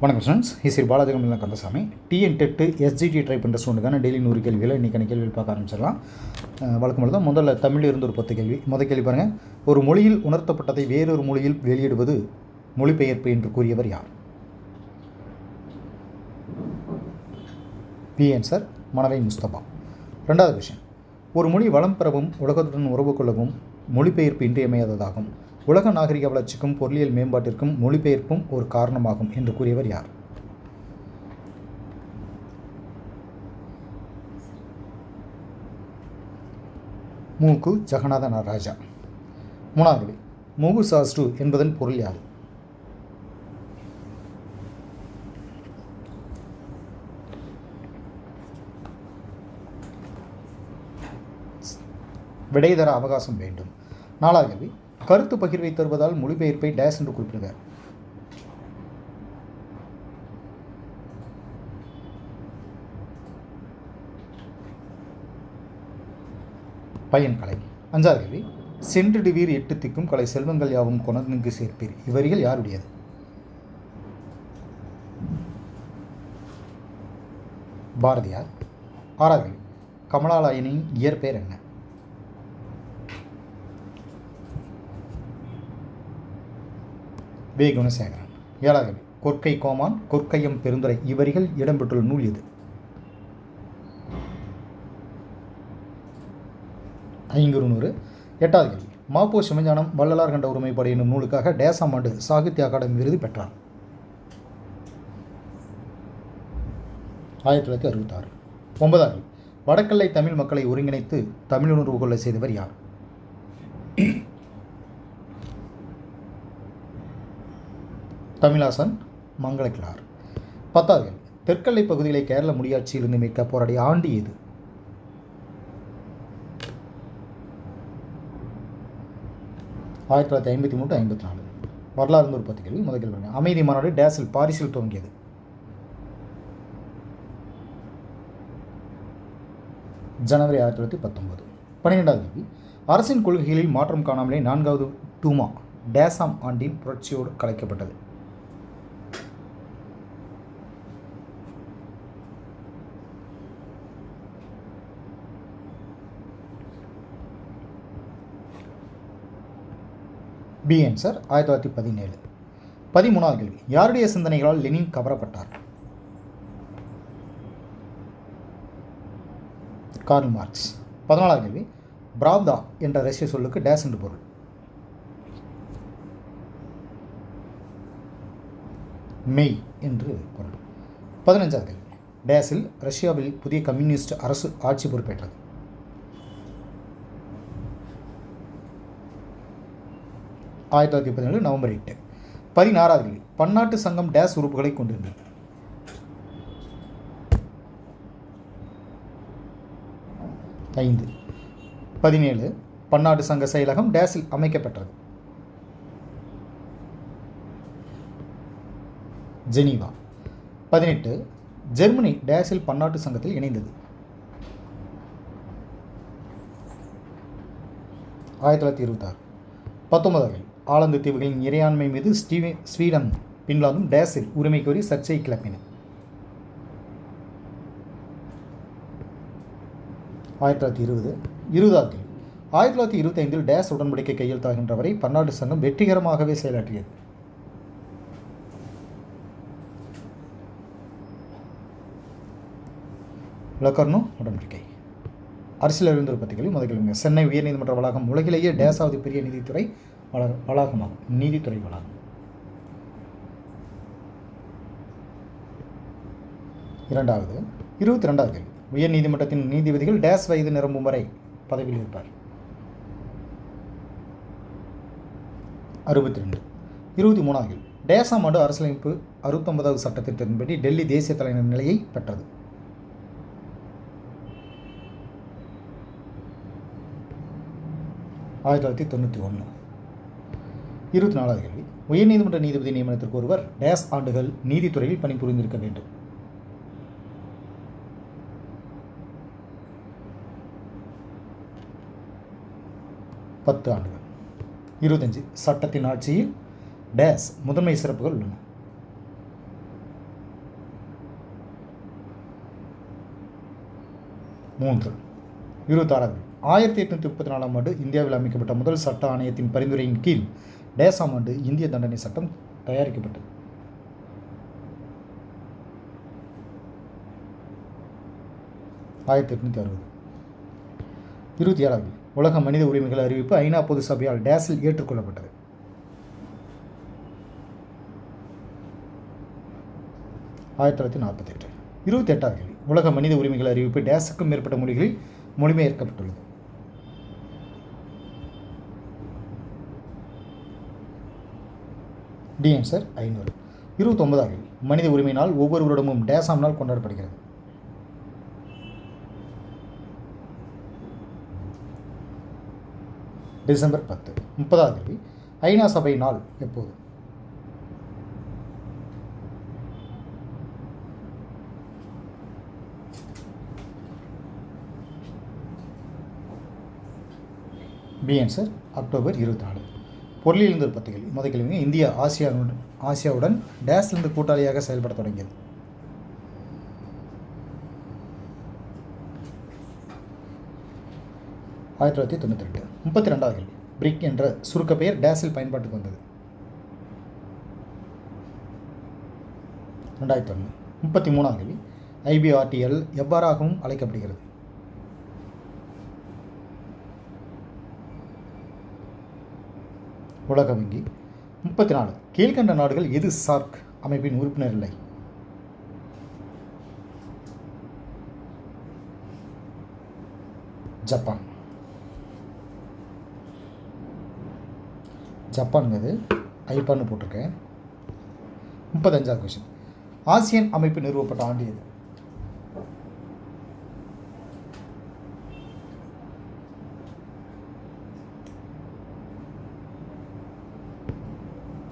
வணக்கம் ஸ்டூடெண்ட்ஸ், ஸ்ரீ பாலாஜிகமில் Kandasamy. TN TET SGT try பண்ணுற ஸ்டூடெண்ட்டுக்கான டெய்லி 100 கேள்விகளை இன்றைக்கான கேள்விகள் பார்க்க ஆரம்பிச்சிடலாம். வழக்கம் தான் முதல்ல தமிழில் இருந்து ஒரு 10 கேள்வி. முதல் கேள்வி பாருங்கள். ஒரு மொழியில் உணர்த்தப்பட்டதை வேறொரு மொழியில் வெளியிடுவது மொழிபெயர்ப்பு என்று கூறியவர் யார்? B answer Manavai Mustafa. ரெண்டாவது விஷயம், ஒரு மொழி வளம் பெறவும் உலகத்துடன் உறவு கொள்ளவும் மொழிபெயர்ப்பு இன்றியமையாததாகும். உலக நாகரிக வளர்ச்சிக்கும் பொருளியல் மேம்பாட்டிற்கும் மொழிபெயர்ப்பும் ஒரு காரணமாகும் என்று கூறியவர் யார்? மூக்கு ஜெகநாத நடராஜா. மூணாவது, மூகு சாஸ்ட்ரு என்பதன் பொருள் யாது? விடை தர அவகாசம் வேண்டும். நாலாவது கேள்வி, கருத்து பகிர்வை தருவதால் மொழிபெயர்ப்பை டேஸ் என்று குறிப்பிடுக. பயன்கலை. அஞ்சாவது கேள்வி, சென்றிடுவீர் எட்டு திக்கும் கலை செல்வங்கள் யாவும் கொணர்ந்து சேர்ப்பீர் இவ்வரிகள் யாருடையது? பாரதியார். ஆறாவது கேள்வி, கமலாலயனின் இயற்பெயர் என்ன? வே குணசேகரன். ஏழாவது கேள்வி, கொற்கை கோமான் கொற்கையம் பெருந்துரை இவ்வரிகள் இடம்பெற்றுள்ள நூல் எது? ஐங்குறுநூறு. எட்டாவது கேள்வி, மாப்போ சிவஞானம் வள்ளலார் கண்ட ஒருமைப்பாடு என்னும் நூலுக்காக டேசாம் ஆண்டு சாகித்ய அகாடமி விருது பெற்றார்? 1966. ஒன்பதாவது கேள்வி, வடக்கல்லை தமிழ் மக்களை ஒருங்கிணைத்து தமிழ் உணர்வு கொள்ள செய்தவர் யார்? தமிழாசன் மங்களக்கிழார். 10வது கேள்வி, தெற்கல்லை பகுதிகளை கேரள முடியாட்சியிலிருந்து மீட்க போராடிய ஆண்டு எது? ஆயிரத்தி 1953-54. வரலாறு இருந்து ஒரு 10 கேள்வி. முதல் கேள்வி, அமைதி மாநாடு டேஸில் பாரிஸில் துவங்கியது? ஜனவரி 1919. 12வது கேள்வி, அரசின் கொள்கைகளில் மாற்றம் காணாமலே 4வது டூமா டேசாம் ஆண்டின் புரட்சியோடு கலைக்கப்பட்டது? B answer 1917. 13வது கேள்வி, யாருடைய சிந்தனைகளால் லெனின் கவரப்பட்டார்? Karl Marx. 14வது கேள்வி, பிராவ்தா என்ற ரஷ்ய சொல்லுக்கு டேஸ் என்று பொருள்? மெய் என்று பொருள். 15வது கேள்வி, டேஸில் ரஷ்யாவில் புதிய கம்யூனிஸ்ட் அரசு ஆட்சி பொறுப்பேற்றது? 1917 நவம்பர் 8. 16வது கேள்வி, பன்னாட்டு சங்கம் டேஸ் உறுப்புகளை கொண்டிருந்தது? ஐந்து. 17 பன்னாட்டு சங்க செயலகம் டேஸில் அமைக்கப்பட்டது? ஜெனீவா. 18 ஜெர்மனி டேஸில் பன்னாட்டு சங்கத்தில் இணைந்தது? 1926. 19வது கேள்வி, ஆலந்து தீவுகளின் இறையாண்மை மீது ஸ்வீடன் பின்லாந்தும் டேஸில் உரிமை கோரி சர்ச்சையை கிளப்பின? 1920. 20வது கேள்வி, 1925 டேஸ் உடன்படிக்கை கையெழுத்தாகின்ற வரை பன்னாட்டு சங்கம் வெற்றிகரமாகவே செயலாற்றியது? லொகர்னோ உடன்படிக்கை. அரசியல் அறிந்த ஒரு 10 கேள்வி. முதல் கேள்வி, சென்னை உயர்நீதிமன்ற வளாகம் உலகிலேயே டேஸாவது பெரிய நீதித்துறை வளாகமாகும்? நீதித்துறை வளாகம். இரண்டாவது 22வது கேள்வி, உயர் நீதிமன்றத்தின் நீதிபதிகள் டேஸ் வயது நிரம்பும் வரை பதவியில் இருப்பார்? 62. 23வது கேள்வி, டேஸாம் ஆண்டு அரசியலமைப்பு 69வது சட்டத்திட்டத்தின்படி டெல்லி தேசிய தலைநகர் நிலையை பெற்றது? 1991. 24வது கேள்வி, உயர்நீதிமன்ற நீதிபதி நியமனத்திற்கு ஒருவர் டேஸ் ஆண்டுகள் நீதித்துறையில் பணிபுரிந்திருக்க வேண்டும்? 10 ஆண்டுகள். 25 சட்டத்தின் ஆட்சியில் டேஸ் முதன்மை சிறப்புகள் உள்ளன. 3. 26. 1834 ஆண்டு இந்தியாவில் அமைக்கப்பட்ட முதல் சட்ட ஆணையத்தின் பரிந்துரையின் கீழ் டேசாம் ஆண்டு இந்திய தண்டனை சட்டம் தயாரிக்கப்பட்டது. 1860. 27. உலக மனித உரிமைகள் அறிவிப்பு ஐநா பொது சபையால் டேஸில் ஏற்றுக்கொள்ளப்பட்டது. 1948. 28. உலக மனித உரிமைகள் அறிவிப்பு டேஸுக்கும் மேற்பட்ட மொழிகளில் மொழிபெயர்க்கப்பட்டுள்ளது. D answer 500. 29. மனித உரிமை நாள் ஒவ்வொரு வருடமும் டேசாம் நாள் கொண்டாடப்படுகிறது. டிசம்பர் 10. 30. ஐநா சபை நாள் எப்போது? B answer October 24. பொருளிலிருந்து ஒரு 10 கேள்வி. முதல் கேள்வி, இந்தியா ஆசியாவுடன் டேஸ்லிருந்து கூட்டாளியாக செயல்பட தொடங்கியது. ஆயிரத்தி 1992. 32. கேள்வி, பிரிக் என்ற சுருக்க பெயர் டேஸில் பயன்பாட்டுக்கு வந்தது. 2001. 33. கேள்வி, ஐபிஆர்டிஎல் எவ்வாறாகவும் அழைக்கப்படுகிறது? உலக வங்கி. 34. கீழ்கண்ட நாடுகள் எது சார்க் அமைப்பின் உறுப்பினர் இல்லை? ஜப்பான். ஜப்பானுங்கிறது ஐப்பான்னு போட்டிருக்கேன். 35. கொஸ்டின், ஆசியன் அமைப்பு நிறுவப்பட்ட ஆண்டு எது?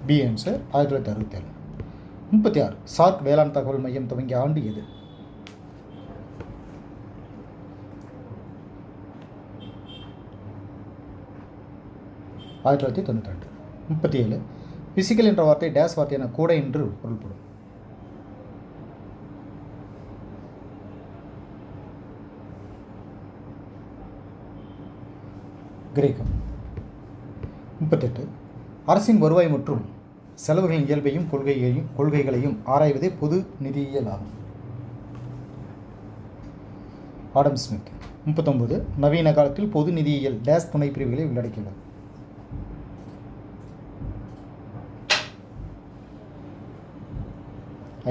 B answer 1967. 36. சார்க் வேளாண் தகவல் மையம் துவங்கிய ஆண்டு எது? ஆயிரத்தி 1992. 37. பிசிக்கல் என்ற வார்த்தை டேஸ் வார்த்தையான கூட என்று பொருள்படும். கிரேக்கம். 38. அரசின் வருவாய் மற்றும் செலவுகளின் இயல்பையும் கொள்கைகளையும் ஆராய்வதே பொது நிதியியல் ஆகும். Adam Smith. 39. நவீன காலத்தில் பொது நிதியியல் டேஸ் துணை பிரிவுகளை உள்ளடக்கியுள்ளது.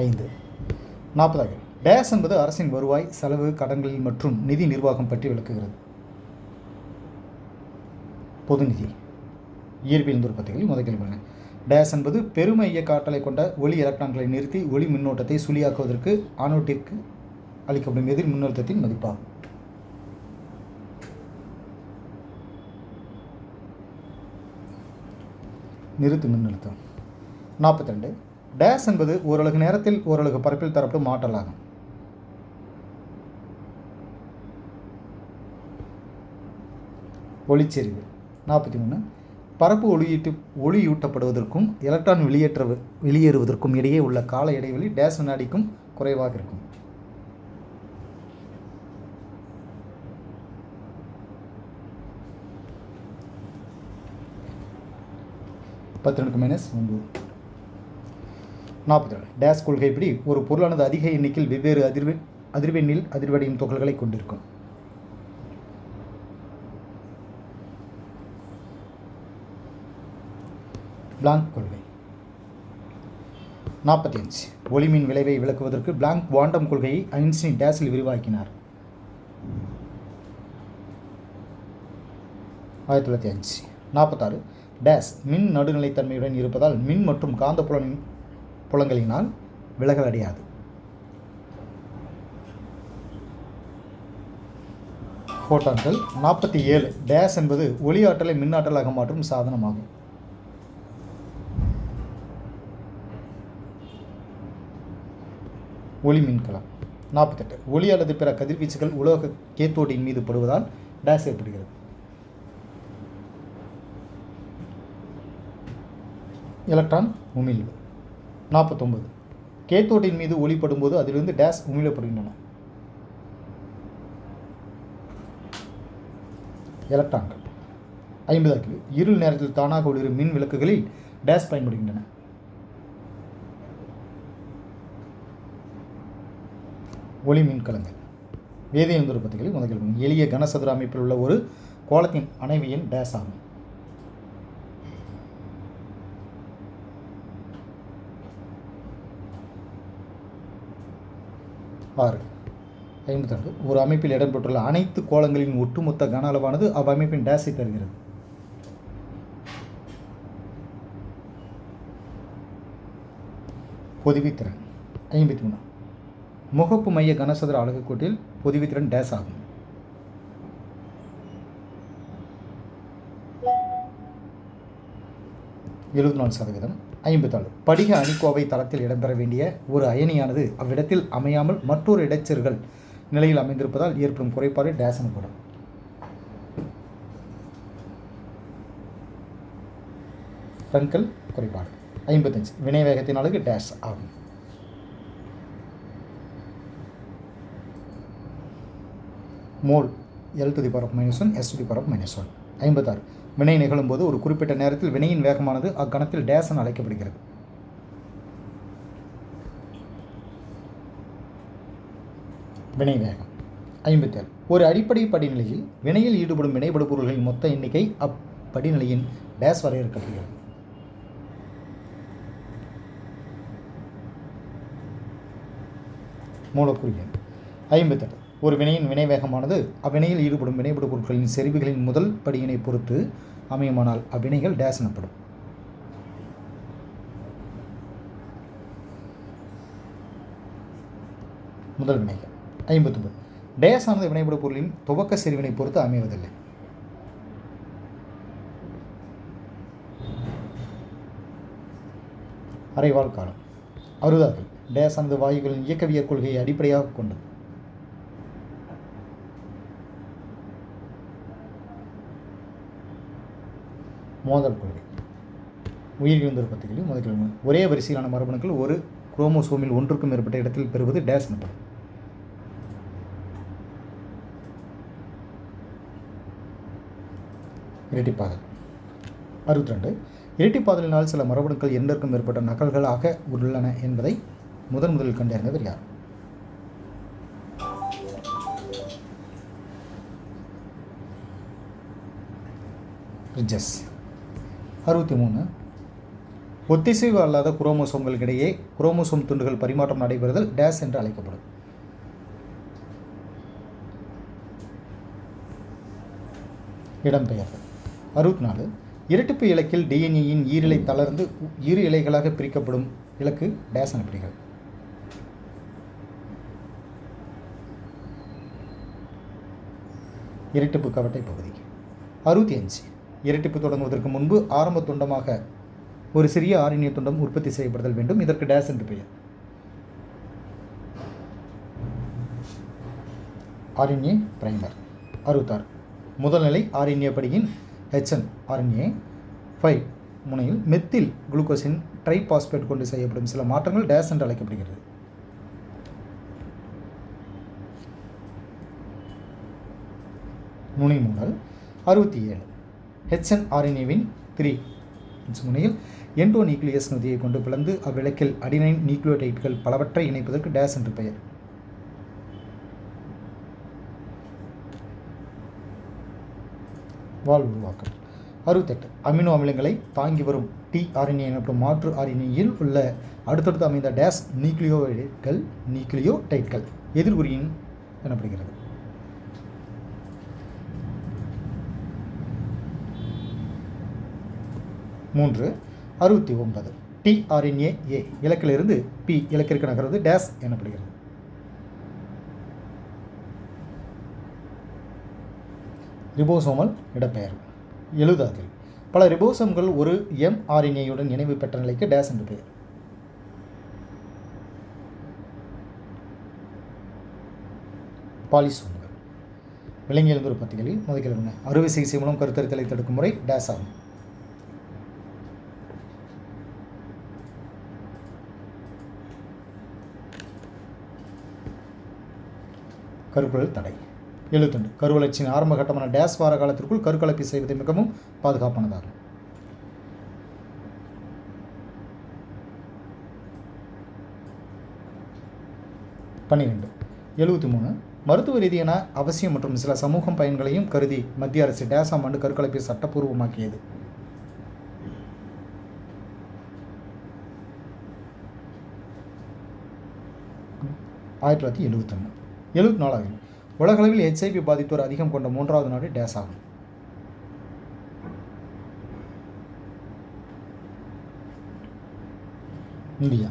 ஐந்து. 40. டேஸ் என்பது அரசின் வருவாய், செலவு, கடன்கள் மற்றும் நிதி நிர்வாகம் பற்றி விளக்குகிறது. பொது நிதி. இயற்பியல் துற்பத்திகள் முதல் கேள்வி. டேஸ் என்பது பெருமை இயக்க ஆற்றலை கொண்ட ஒளி எலக்ட்ரான்களை நிறுத்தி ஒளி மின்னோட்டத்தை சுழியாக்குவதற்கு ஆனோட்டிற்கு அளிக்கப்படும் எதிர் மின்னழுத்தத்தின் மதிப்பாகும். நிறுத்து மின்னழுத்தம். 42. டேஸ் என்பது ஓரளவு நேரத்தில் ஓரளவு பரப்பில் தரப்படும் ஆற்றல் ஆகும். ஒளிச்செறிவு. 43. பரப்பு ஒளியூட்டப்படுவதற்கும் எலக்ட்ரான் வெளியேறுவதற்கும் இடையே உள்ள கால இடைவெளி டேஸ் வினாடிக்கும் குறைவாக இருக்கும். 10⁻⁹. 42. டேஸ் கொள்கைப்படி ஒரு பொருளானது அதிக எண்ணிக்கையில் வெவ்வேறு அதிர்வெண்ணில் அதிர்வடையும் துகள்களை கொண்டிருக்கும். பிளாங்க் கொள்கை. 45. ஒளிமின் விளைவை விளக்குவதற்கு பிளாங்க் குவாண்டம் கொள்கையை ஐன்ஸ்டீன் டேஸில் விரிவாக்கினார். 1905. 46. டேஸ் மின் நடுநிலைத்தன்மையுடன் இருப்பதால் மின் மற்றும் காந்த புலங்களினால் விலகல் அடையாது. ஃபோட்டான்கள். 47. டேஸ் என்பது ஒளி ஆற்றலை மின்னாற்றலாக மாற்றும் சாதனமாகும். ஒளி மின்கலம். 48. ஒளி அல்லது பிற கதிர்வீச்சுகள் உலோக கேத்தோடின் மீது படுவதால் டேஸ் ஏற்படுகிறது. எலக்ட்ரான் உமிழ்வு. 49. கேத்தோடின் மீது ஒளிப்படும்போது அதிலிருந்து டேஸ் உமிழப்படுகின்றன. எலக்ட்ரான்கள். 50 கேள்வி. இருள் நேரத்தில் தானாக ஒளிரும் மின் விளக்குகளில் டேஸ் பயன்படுகின்றன. ஒளி மின்கலங்கள். வேதியியல் உற்பத்திகளில் முதல் கேள்வி. எளிய கனசதுர அமைப்பில் உள்ள ஒரு கோளத்தின் அணைவியின் டேஸ் ஆகும். ஆறு. 52. ஒரு அமைப்பில் இடம்பெற்றுள்ள அனைத்து கோளங்களின் ஒட்டுமொத்த கன அளவானது அவ்வமைப்பின் டேஸை தருகிறது. பொதுவித்திறன். 53. முகப்பு மைய கனசதுர அலகுக்கூட்டில் பொதுவித்திறன் டேஸ் ஆகும். %. 54. படிக அணிக்கோவை தளத்தில் இடம்பெற வேண்டிய ஒரு அயனியானது அவ்விடத்தில் அமையாமல் மற்றொரு இடைச்செருகல் நிலையில் அமைந்திருப்பதால் ஏற்படும் குறைபாடு டேஸ் எனப்படும். ஃப்ரெங்கல் குறைபாடு. 55. வினைவேகத்தின் அலகு டேஸ் ஆகும். Mole L⁻⁻1 S⁻⁻1. 56. வினை நிகழும்போது ஒரு குறிப்பிட்ட நேரத்தில் வினையின் வேகமானது அக்கணத்தில் டேஸ் என அழைக்கப்படுகிறது. வினை வேகம். 57. ஒரு அடிப்படை படிநிலையில் வினையில் ஈடுபடும் வினைபடு பொருள்களின் மொத்த எண்ணிக்கை அப்படிநிலையின் டேஸ் வரையறுக்கப்படுகிறது. மூலக்கூறு. 58. ஒரு வினையின் வினைவேகமானது அவ்வினையில் ஈடுபடும் வினைபடு பொருட்களின் செறிவுகளின் முதல் படியினை பொறுத்து அமையுமானால் அவ்வினைகள் டேஸ் எனப்படும். முதல் வினைகள். 59. டேஸ் ஆனது வினைபடு பொருளின் துவக்க செறிவினை பொறுத்து அமைவதில்லை. அரைவாழ் காலம். 60. டேஸ் ஆனது வாயுகளின் இயக்கவியற் கொள்கையை அடிப்படையாக கொண்டது. மோதல் கொள்கை. உயிர்கிழந்த உற்பத்திகளில் முதல் கேள்வி. ஒரே வரிசையிலான மரபணுக்கள் ஒரு குரோமோசோமில் ஒன்றுக்கும் மேற்பட்ட இடத்தில் பெறுவது டேஸ் எனப்படும். இரட்டிப்பாதல். 62. இரட்டிப்பாதலினால் சில மரபணுக்கள் 2க்கும் மேற்பட்ட நகல்களாக உள்ளன என்பதை முதலில் கண்டறிந்தவர் யார்? ரிட்ஜஸ். 63. ஒத்திசைவு அல்லாத குரோமோசோம்களுக்கிடையே குரோமோசோம் துண்டுகள் பரிமாற்றம் நடைபெறுதல் டேஸ் என்று அழைக்கப்படும். இடம்பெயர்தல். 64. இரட்டிப்பு இலக்கில் டிஎன்ஏயின் ஈரிலை தளர்ந்து இரு இலைகளாக பிரிக்கப்படும் இலக்கு டேஸ் எனப்படுகிறது. இரட்டிப்பு கவட்டை பகுதி. 65. இரட்டிப்பு தொடங்குவதற்கு முன்பு ஆரம்ப துண்டமாக ஒரு சிறிய ஆர்என்ஏ துண்டம் உற்பத்தி செய்யப்படுதல் வேண்டும். இதற்கு டேஸ் என்று பெயர். RNA primer. 66. முதல்நிலை ஆர்என்ஏ படியின் HN RNA 5 முனையில் மெத்தில் குளுக்கோசின் ட்ரைபாஸ்பேட் கொண்டு செய்யப்படும் சில மாற்றங்கள் டேஸ் என்று அழைக்கப்படுகிறது. நுனி மூடல். 67. HN RNA-வின் 3 முனையில் எண்டோ நியூக்ளியஸ் நொதியை கொண்டு பிளந்து அவ்விளக்கில் அடினைன் நியூக்ளியோடைட்கள் பலவற்றை இணைப்பதற்கு டேஸ் என்று பெயர். வால் உருவாக்கம். 68. அமினோ அமிலங்களை தாங்கி வரும் tRNA எனப்படும் மாற்று RNA-யில் உள்ள அடுத்தடுத்து அமைந்த டேஸ் நியூக்ளியோடைட்கள் எதிர்குறியின் எனப்படுகிறது. 69. tRNA A இலக்கிலிருந்து P இலக்கிற்கு நகர்வது டேஸ் எனப்படுகிறது. ரிபோசோமல் இடப்பெயர்வு. 70. பல ரிபோசோம்கள் ஒரு mRNA-யுடன் இணைவு பெற்ற நிலைக்கு டேஸ் என்று பெயர். பாலிசோம்கள். விலங்கியல் உற்பத்திகளில் முதல் அறுவை சிகிச்சை மூலம் கருத்தரித்தலை தடுக்கும் முறை டேஸ் ஆகும். கருக்குழல் தடை. 72 கருவளர்ச்சியின் ஆரம்ப கட்டமான டேஸ் வார காலத்திற்குள் கருக்கலைப்பு செய்வது மிகவும் பாதுகாப்பானதாகும். 12 73 மருத்துவ ரீதியான அவசியம் மற்றும் சில சமூக பயன்களையும் கருதி மத்திய அரசு டேஸ் ஆண்டு கருக்கலைப்பை சட்டப்பூர்வமாக்கியது. ஆயிரத்தி தொள்ளாயிரத்தி 71 74 உலகளவில் HIV பாதித்தோர் அதிகம் கொண்ட 3வது நாடு டேஸ் ஆகும். இந்தியா.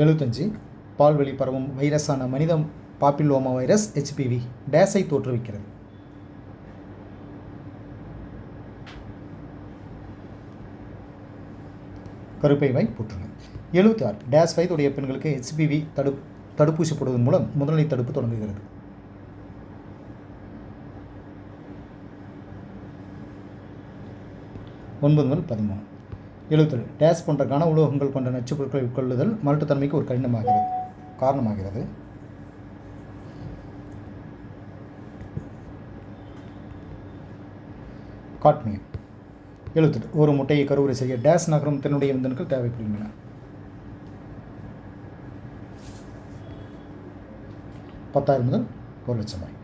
75 பால்வழி பரவும் வைரஸான மனித பாப்பில்லோமா வைரஸ் HPV டேஸை தோற்றுவிக்கிறது. கருப்பை வாய் புற்றுநோய். 76 டேஸ் வயதுடைய பெண்களுக்கு HPV தடுப்பூசி போடுவதன் மூலம் முதல்நிலை தடுப்பு தொடங்குகிறது. 9 முதல் 13 77 டேஸ் போன்ற கன உலோகங்கள் கொண்ட நச்சுப் பொருட்களை உட்கொள்ளுதல் மலட்டுத்தன்மைக்கு ஒரு காரணமாகிறது. காட்மியம். 78 ஒரு முட்டையை கருவுரை செய்ய டேஸ் நகரும் திறனுடைய விந்தணுக்கள் தேவைப்படுகின்றன. 10,000 முதல் 1,00,000 வரை.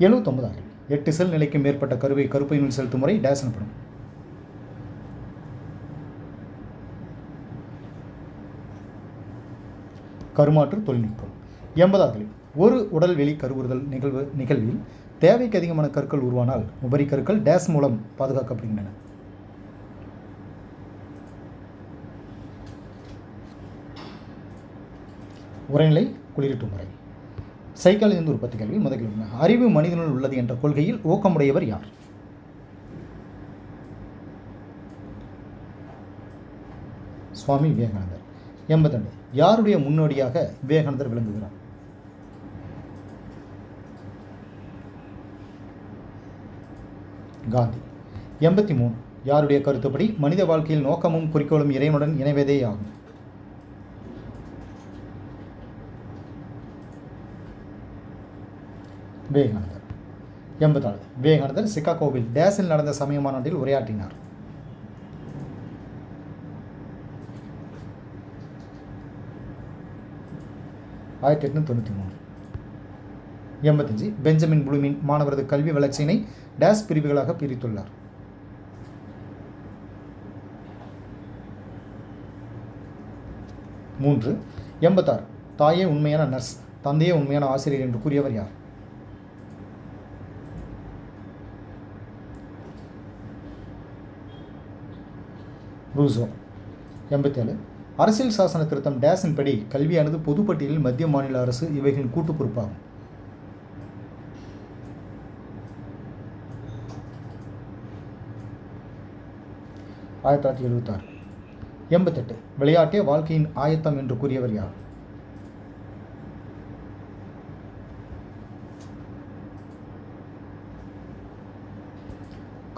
79 8 செல் நிலைக்கு மேற்பட்ட கருவை கருப்பையினுள் செலுத்தும் முறை டேஸ் எனப்படும். கருமாற்று தொழில்நுட்பம். 80 ஒரு உடல்வெளி கருவுறுதல் நிகழ்வில் தேவைக்கு அதிகமான கற்கள் உருவானால் உபரி கற்கள் டேஸ் மூலம் பாதுகாக்கப்படுகின்றன. உரைநிலை குளிரூட்டும் முறை. சைக்காலஜி ஒரு 10 கேள்வி. முதல் கேள்வி, அறிவு மனிதனுள் உள்ளது என்ற கொள்கையில் ஊக்கமுடையவர் யார்? சுவாமி விவேகானந்தர். 82 யாருடைய முன்னோடியாக விவேகானந்தர் விளங்குகிறார்? காந்தி. 83 யாருடைய கருத்துப்படி மனித வாழ்க்கையில் நோக்கமும் குறிக்கோளும் இறைவனுடன் இணைவதே ஆகும்? விவேகானந்தர். 84 விவேகானந்தர் சிகாகோவில் டேஸில் நடந்த சமய மாநாட்டில் உரையாற்றினார். ஆயிரத்தி 1893. 85 பெஞ்சமின் ப்ளூமின் மாணவரது கல்வி வளர்ச்சியினை டேஸ் பிரிவுகளாக பிரித்துள்ளார். மூன்று. 86 தாயே உண்மையான நர்ஸ், தந்தையே உண்மையான ஆசிரியர் என்று கூறியவர் யார்? ரூசோ. 87 அரசியல் சாசன திருத்தம் டேஸின் படி கல்வியானது பொதுப்பட்டியலில் மத்திய மாநில அரசு இவைகளின் கூட்டு பொறுப்பாகும். ஆயிரத்தி 1976. 88 விளையாட்டே வாழ்க்கையின் ஆயத்தம் என்று கூறியவர் யார்?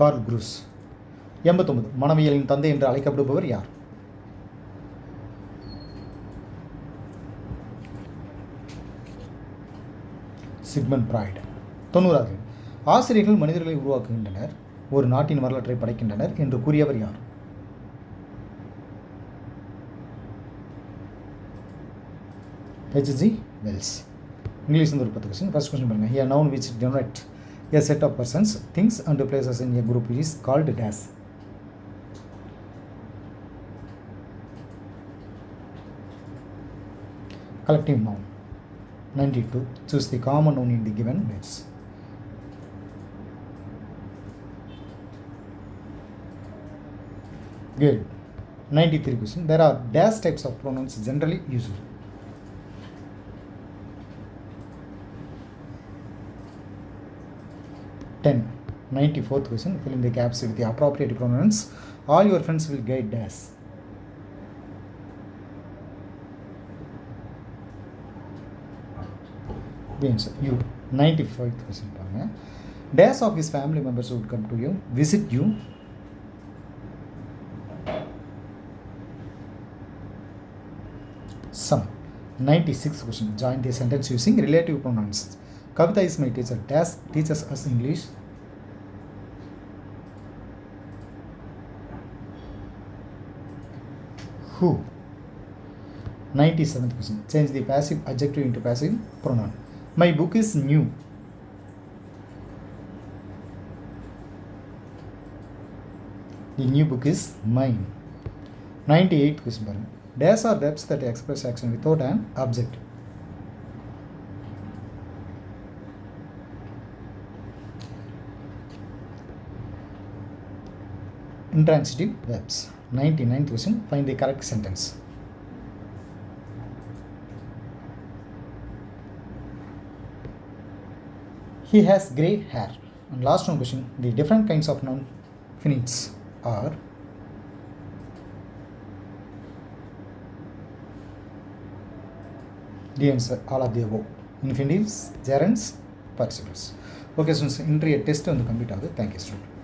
Curl cruise. 89 மனவியலின் தந்தை என்று அழைக்கப்படுபவர் யார்? Sigmund Freud. 90 ஆசிரியர்கள் மனிதர்களை உருவாக்குகின்றனர், ஒரு நாட்டின் வரலாற்றை படைக்கின்றனர் என்று கூறியவர் யார்? H.G. Wells. இங்கிலீஷ் ஒரு 10 கொஸ்டின். ஃபர்ஸ்ட் கொஸ்டின் பாருங்க. A noun which denotes a set of persons, things and places in a group is called dash. Collective noun. 92 choose the common noun in the given words. Good. 93 question. There are dash types of pronouns generally used. Ten. 94th question. Fill in the gaps with the appropriate pronouns. All your friends will get dash. The answer you. 95th question பாருங்க. Dash of his family members would come to you, visit you. Some. 96th question. Join the sentence using relative pronouns. Kavita is my teacher. Dash teaches us English. Who? 97th question. Change the passive adjective into passive pronoun. My book is new. The new book is mine. 98th question. Dash are verbs that express action without an object. Intransitive verbs. 99th question. Find the correct sentence. He has grey hair. And last one question. The different kinds of noun finites are the answer all of the above. Infinitives, gerunds, participles. Okay students, இன்றைய test வந்து complete ஆகுது. Thank you student.